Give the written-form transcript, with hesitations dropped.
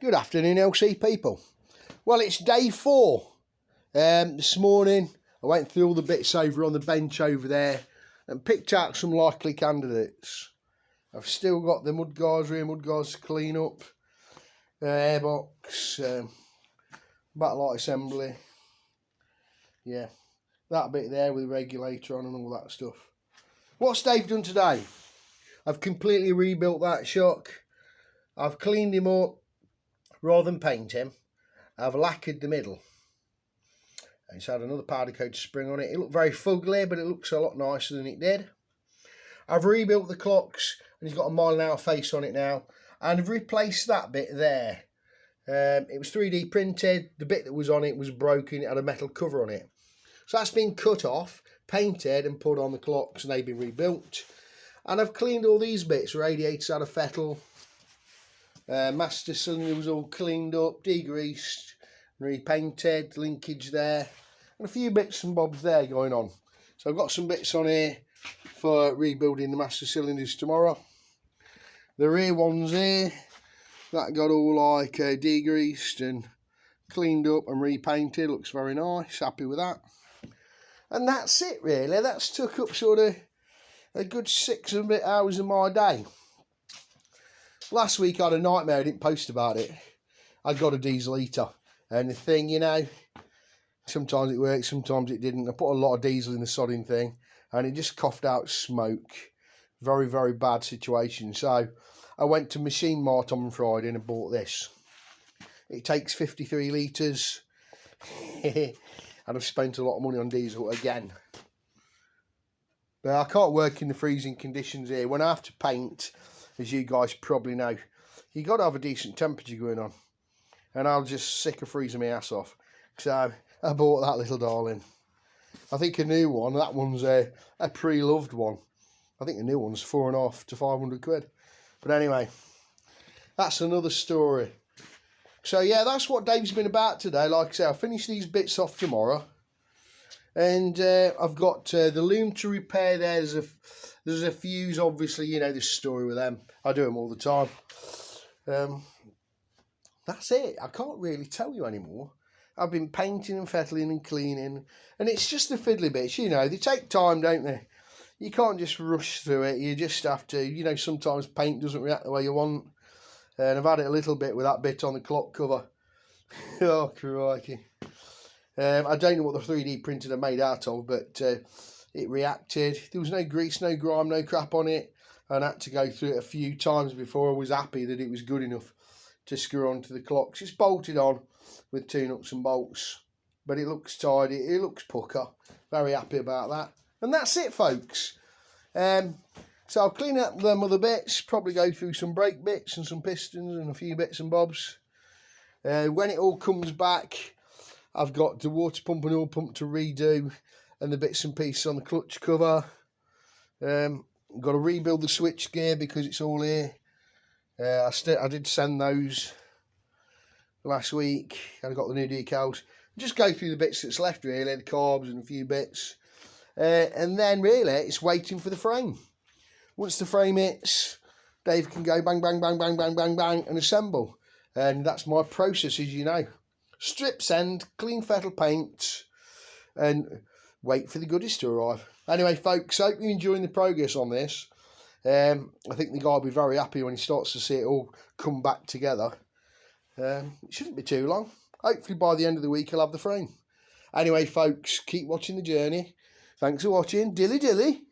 Good afternoon, LC people. Well, it's day 4. This morning I went through all the bits over on the bench over there and picked out some likely candidates. I've still got the rear mudguards to clean up, airbox, backlight assembly, yeah, that bit there with the regulator on and all that stuff. What's Dave done today? I've completely rebuilt that shock. I've cleaned him up. Rather than paint him, I've lacquered the middle. It's had another powder coat of spring on it. It looked very fugly, but it looks a lot nicer than it did. I've rebuilt the clocks, and he's got a mile-an-hour face on it now. And I've replaced that bit there. It was 3D printed. The bit that was on it was broken. It had a metal cover on it. So that's been cut off, painted, and put on the clocks, and they've been rebuilt. And I've cleaned all these bits. Radiators out of fettle. Master cylinder was all cleaned up, degreased, repainted, linkage there, and a few bits and bobs there going on. So I've got some bits on here for rebuilding the master cylinders tomorrow. The rear ones here, that got all like degreased and cleaned up and repainted. Looks very nice, happy with that. And that's it really. That's took up sort of a good 6 and a bit hours of my day. Last week I had a nightmare, I didn't post about it. I got a diesel heater, and the thing, you know, sometimes it worked, sometimes it didn't. I put a lot of diesel in the sodding thing, and it just coughed out smoke. Very, very bad situation. So I went to Machine Mart on Friday and I bought this. It takes 53 litres, and I've spent a lot of money on diesel again. But I can't work in the freezing conditions here. When I have to paint, as you guys probably know, you got to have a decent temperature going on, and I'll just sick of freezing my ass off. So I bought that little darling. I think a new one, that one's a pre-loved one. I think the new one's 450 to 500 quid. But anyway, that's another story. So yeah, that's what Dave's been about today. Like I say, I'll finish these bits off tomorrow. And I've got the loom to repair there. There's a fuse, obviously, you know this story with them. I do them all the time. That's it. I can't really tell you anymore. I've been painting and fettling and cleaning. And it's just the fiddly bits, you know. They take time, don't they? You can't just rush through it. You just have to, you know, sometimes paint doesn't react the way you want. And I've had it a little bit with that bit on the clock cover. Oh, crikey. I don't know what the 3D printed are made out of, but it reacted. There was no grease, no grime, no crap on it. And I had to go through it a few times before I was happy that it was good enough to screw onto the clocks. It's bolted on with 2 nuts and bolts, but it looks tidy, it looks pucker. Very happy about that. And that's it, folks. So I'll clean up them other bits, probably go through some brake bits and some pistons and a few bits and bobs. When it all comes back, I've got the water pump and oil pump to redo, and the bits and pieces on the clutch cover. Got to rebuild the switch gear because it's all here. I did send those last week. I got the new decals. Just go through the bits that's left really, the carbs and a few bits. And then really it's waiting for the frame. Once the frame hits, Dave can go bang, bang, bang, bang, bang, bang, bang and assemble. And that's my process, as you know. Strip send, clean fettle paint, and wait for the goodies to arrive. Anyway, folks, hope you're enjoying the progress on this. I think the guy will be very happy when he starts to see it all come back together. It shouldn't be too long. Hopefully by the end of the week he'll have the frame. Anyway, folks, keep watching the journey. Thanks for watching. Dilly dilly.